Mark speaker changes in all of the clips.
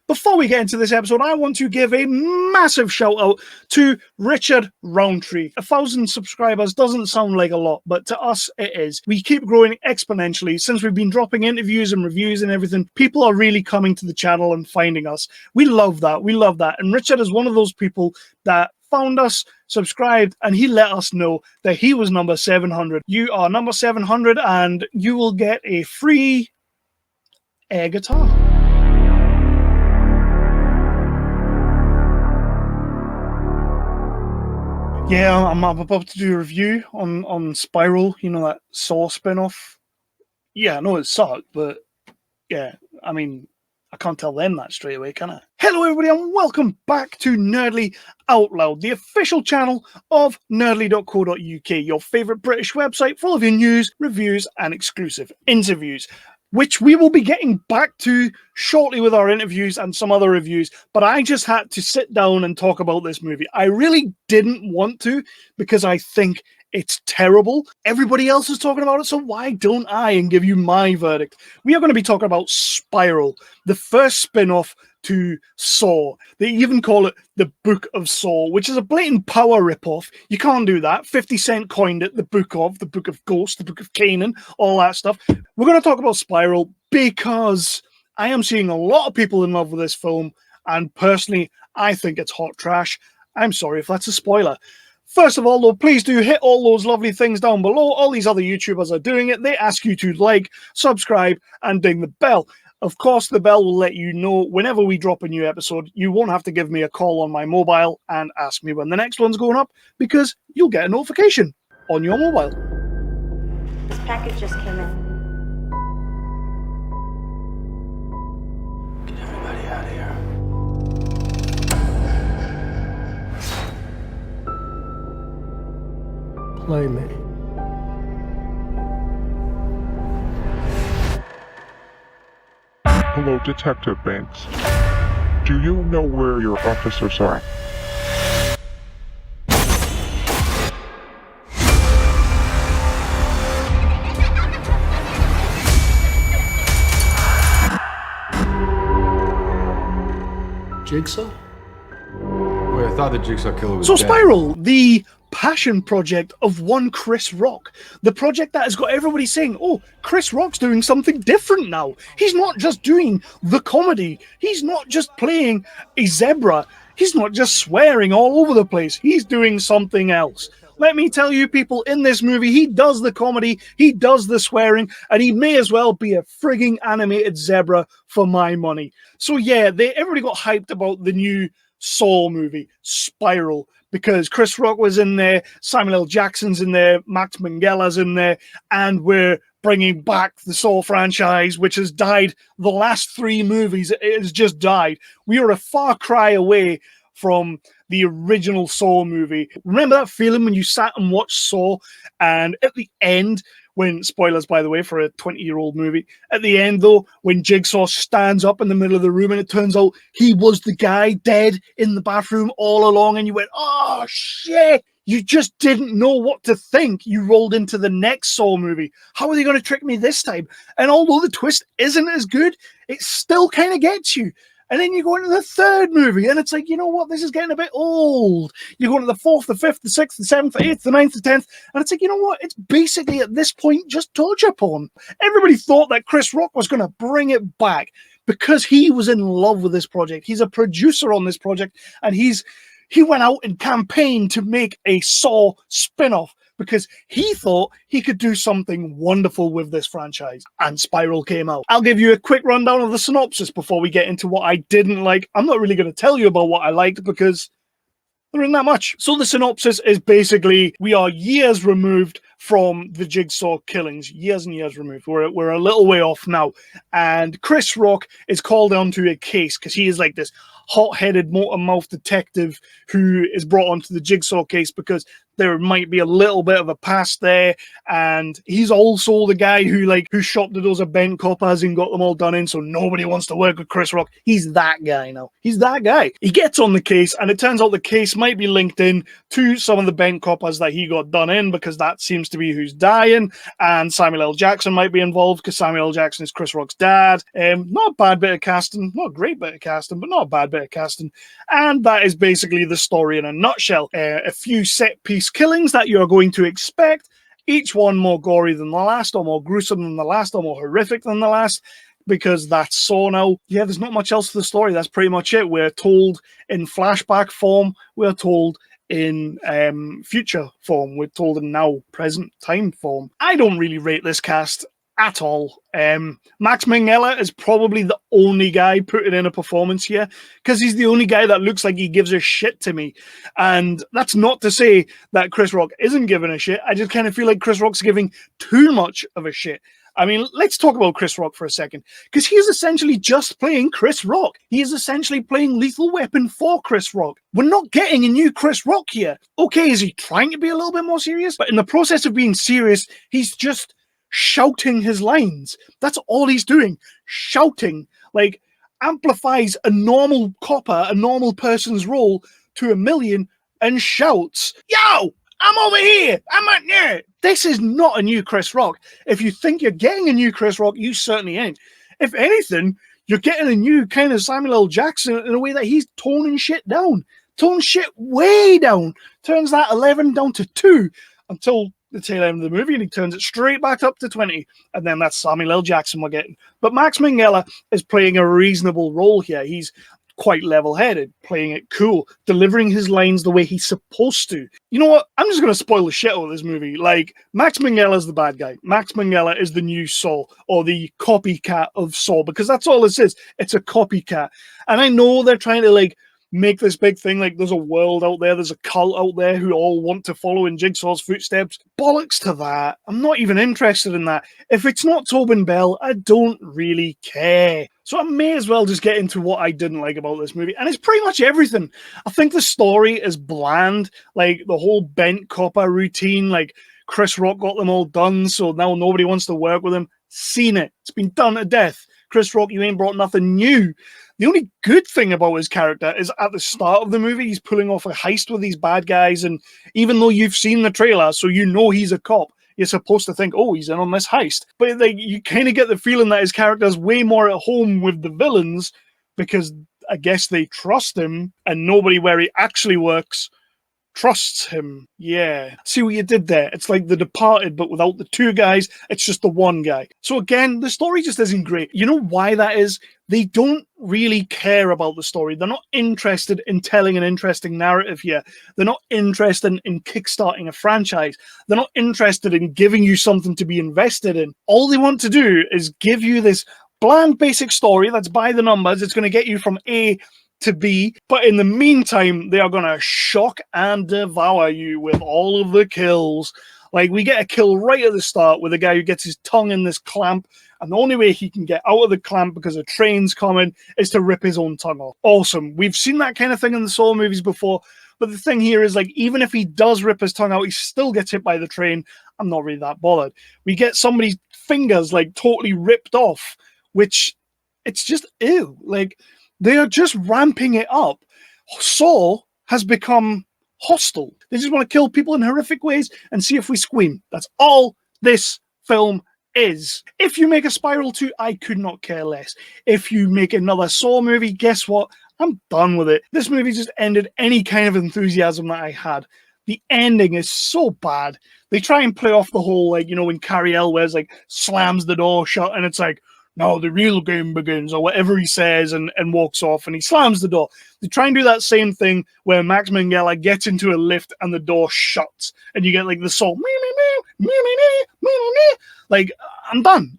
Speaker 1: Before we get into this episode, I want to give a massive shout out to Richard Roundtree. 1,000 subscribers doesn't sound like a lot, but to us it is. We keep growing exponentially. Since we've been dropping interviews and reviews and everything, people are really coming to the channel and finding us. We love that. We love that. And Richard is one of those people that found us, subscribed, and he let us know that he was number 700. You are number 700 and you will get a free air guitar. Yeah, I'm about to do a review on Spiral, you know, that Saw spin-off. Yeah, I know it sucked, but yeah, I mean, I can't tell them that straight away, can I? Hello everybody and welcome back to Nerdly Out Loud, the official channel of nerdly.co.uk, your favourite British website full of your news, reviews and exclusive interviews, which we will be getting back to shortly with our interviews and some other reviews, but I just had to sit down and talk about this movie. I really didn't want to because I think it's terrible. Everybody else is talking about it, so why don't I and give you my verdict? We are going to be talking about Spiral, the first spin-off to Saw. They even call it the Book of Saw, which is a blatant power ripoff. You can't do that. 50 Cent coined it, the Book of Ghost, the Book of Canaan, all that stuff. We're going to talk about Spiral because I am seeing a lot of people in love with this film, and personally, I think it's hot trash. I'm sorry if that's a spoiler. First of all, though, please do hit all those lovely things down below. All these other YouTubers are doing it. They ask you to like, subscribe, and ding the bell. Of course, the bell will let you know whenever we drop a new episode. You won't have to give me a call on my mobile and ask me when the next one's going up, because you'll get a notification on your mobile.
Speaker 2: This package just came in.
Speaker 3: Get everybody out of here. Play me.
Speaker 4: Hello, Detective Banks. Do you know where your officers are?
Speaker 3: Jigsaw? Wait, I thought the Jigsaw killer was
Speaker 1: So
Speaker 3: dead.
Speaker 1: Spiral, the passion project of one Chris Rock, the project that has got everybody saying, oh, Chris Rock's doing something different now. He's not just doing the comedy. He's not just playing a zebra. He's not just swearing all over the place. He's doing something else. Let me tell you, people, in this movie, he does the comedy, he does the swearing, and he may as well be a frigging animated zebra for my money. So yeah, everybody got hyped about the new Saw movie, Spiral, because Chris Rock was in there, Samuel L. Jackson's in there, Max Minghella's in there, and we're bringing back the Saw franchise, which has died the last 3 movies. It has just died. We are a far cry away from the original Saw movie. Remember that feeling when you sat and watched Saw, and at the end, when, spoilers by the way for a 20-year-old movie, at the end though, when Jigsaw stands up in the middle of the room and it turns out he was the guy dead in the bathroom all along, and you went, oh shit, you just didn't know what to think. You rolled into the next Saw movie. How are they going to trick me this time? And although the twist isn't as good, it still kind of gets you. And then you go into the 3rd movie, and it's like, you know what? This is getting a bit old. You go into the 4th, the 5th, the 6th, the 7th, the 8th, the 9th, the 10th, and it's like, you know what? It's basically, at this point, just torture porn. Everybody thought that Chris Rock was going to bring it back because he was in love with this project. He's a producer on this project, and he went out and campaigned to make a Saw spin-off because he thought he could do something wonderful with this franchise, and Spiral came out. I'll give you a quick rundown of the synopsis before we get into what I didn't like. I'm not really going to tell you about what I liked because there isn't that much. So the synopsis is basically, we are years removed from the Jigsaw killings, years and years removed. We're a little way off now, and Chris Rock is called onto a case because he is like this hot-headed motor mouth detective who is brought onto the Jigsaw case because there might be a little bit of a past there, and he's also the guy who shopped at those bent coppers and got them all done in, so nobody wants to work with Chris Rock. He's that guy now. He's that guy. He gets on the case, and it turns out the case might be linked in to some of the bent coppers that he got done in, because that seems to be who's dying, and Samuel L. Jackson might be involved, because Samuel L. Jackson is Chris Rock's dad. Not a bad bit of casting, not a great bit of casting, but not a bad bit of casting. And that is basically the story in a nutshell. A few set-piece killings that you're going to expect, each one more gory than the last, or more gruesome than the last, or more horrific than the last, because that's Saw now. Yeah, there's not much else to the story. That's pretty much it. We're told in flashback form. We're told in future form. We're told in now present time form. I don't really rate this cast at all. Max Minghella is probably the only guy putting in a performance here, because he's the only guy that looks like he gives a shit to me. And that's not to say that Chris Rock isn't giving a shit. I just kind of feel like Chris Rock's giving too much of a shit. I mean, let's talk about Chris Rock for a second, because he's essentially just playing Chris Rock. He is essentially playing Lethal Weapon for Chris Rock. We're not getting a new Chris Rock here. Okay, is he trying to be a little bit more serious? But in the process of being serious, he's just shouting his lines. That's all he's doing. Shouting. Like, amplifies a normal copper, a normal person's role to 1,000,000 and shouts, "Yo! I'm over here! I'm out there!" This is not a new Chris Rock. If you think you're getting a new Chris Rock, you certainly ain't. If anything, you're getting a new kind of Samuel L. Jackson in a way that he's toning shit down. Toning shit way down. Turns that 11 down to 2 until the tail end of the movie, and he turns it straight back up to 20, and then that's Samuel L. Jackson we're getting. But Max Minghella is playing a reasonable role here. He's quite level-headed, playing it cool, delivering his lines the way he's supposed to. You know what? I'm just going to spoil the shit out of this movie. Like, Max Minghella is the bad guy. Max Minghella is the new Saw, or the copycat of Saw, because that's all this is. It's a copycat. And I know they're trying to, make this big thing, there's a world out there, there's a cult out there who all want to follow in Jigsaw's footsteps. Bollocks to that. I'm not even interested in that. If it's not Tobin Bell, I don't really care. So I may as well just get into what I didn't like about this movie, and it's pretty much everything. I think the story is bland, the whole bent copper routine, Chris Rock got them all done, so now nobody wants to work with him. Seen it. It's been done to death. Chris Rock, you ain't brought nothing new. The only good thing about his character is at the start of the movie, he's pulling off a heist with these bad guys, and even though you've seen the trailer, so you know he's a cop, you're supposed to think, oh, he's in on this heist. But you kind of get the feeling that his character's way more at home with the villains, because I guess they trust him, and nobody where he actually works trusts him. Yeah. See what you did there? It's like The Departed, but without the two guys, it's just the one guy. So again, the story just isn't great. You know why that is? They don't really care about the story. They're not interested in telling an interesting narrative here. They're not interested in kickstarting a franchise. They're not interested in giving you something to be invested in. All they want to do is give you this bland, basic story that's by the numbers. It's going to get you from A to be, but in the meantime, they are going to shock and devour you with all of the kills. We get a kill right at the start with a guy who gets his tongue in this clamp, and the only way he can get out of the clamp because a train's coming is to rip his own tongue off. Awesome. We've seen that kind of thing in the Saw movies before, but the thing here is, even if he does rip his tongue out, he still gets hit by the train. I'm not really that bothered. We get somebody's fingers, totally ripped off, which, it's just ew. They are just ramping it up. Saw has become hostile. They just want to kill people in horrific ways and see if we scream. That's all this film is. If you make a Spiral 2, I could not care less. If you make another Saw movie, guess what? I'm done with it. This movie just ended any kind of enthusiasm that I had. The ending is so bad. They try and play off the whole, when Carrie Elwes, slams the door shut and it's now the real game begins, or whatever he says, and walks off, and he slams the door. They try and do that same thing where Max Minghella gets into a lift and the door shuts, and you get the song, I'm done.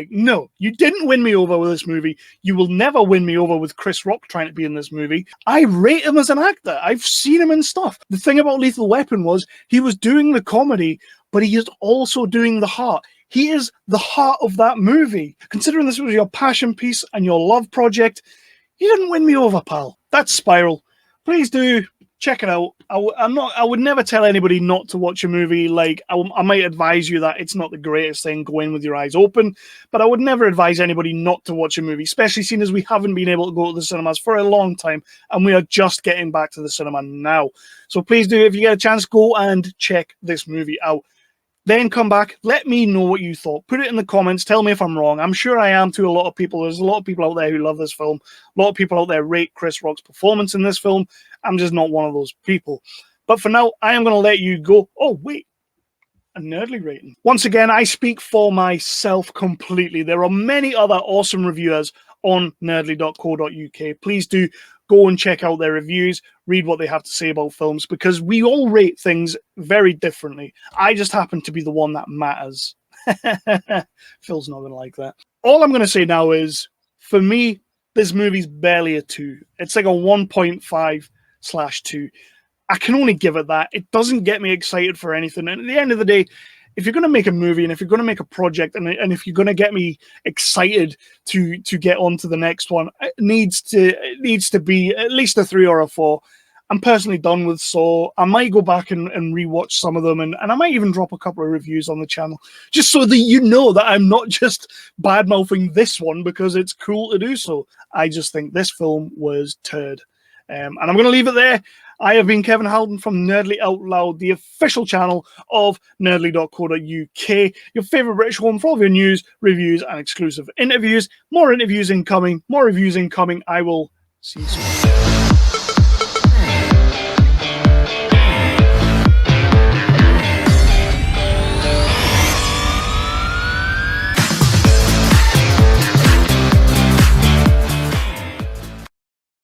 Speaker 1: No, you didn't win me over with this movie. You will never win me over with Chris Rock trying to be in this movie. I rate him as an actor. I've seen him in stuff. The thing about Lethal Weapon was he was doing the comedy, but he is also doing the heart. He is the heart of that movie. Considering this was your passion piece and your love project, you didn't win me over, pal. That's Spiral. Please do check it out. I would never tell anybody not to watch a movie. Like, I might advise you that it's not the greatest thing. Go in with your eyes open, but I would never advise anybody not to watch a movie, especially seeing as we haven't been able to go to the cinemas for a long time, and we are just getting back to the cinema now. So please do, if you get a chance, go and check this movie out. Then come back, let me know what you thought. Put it in the comments, tell me if I'm wrong. I'm sure I am to a lot of people. There's a lot of people out there who love this film. A lot of people out there rate Chris Rock's performance in this film. I'm just not one of those people. But for now, I am going to let you go. Oh, wait. A nerdly rating. Once again, I speak for myself completely. There are many other awesome reviewers on nerdly.co.uk. Please do go and check out their reviews, read what they have to say about films, because we all rate things very differently. I just happen to be the one that matters. Phil's not going to like that. All I'm going to say now is, for me, this movie's barely a 2. It's like a 1.5/2. I can only give it that. It doesn't get me excited for anything. And at the end of the day, if you're going to make a movie and if you're going to make a project and if you're going to get me excited to get on to the next one, it needs to be at least a 3 or a 4. I'm personally done with Saw. I might go back and rewatch some of them, and I might even drop a couple of reviews on the channel, just so that you know that I'm not just bad-mouthing this one because it's cool to do so. I just think this film was turd. And I'm going to leave it there. I have been Kevin Halden from Nerdly Out Loud, the official channel of nerdly.co.uk, your favourite British home for all of your news, reviews, and exclusive interviews. More interviews incoming, more reviews incoming. I will see you soon.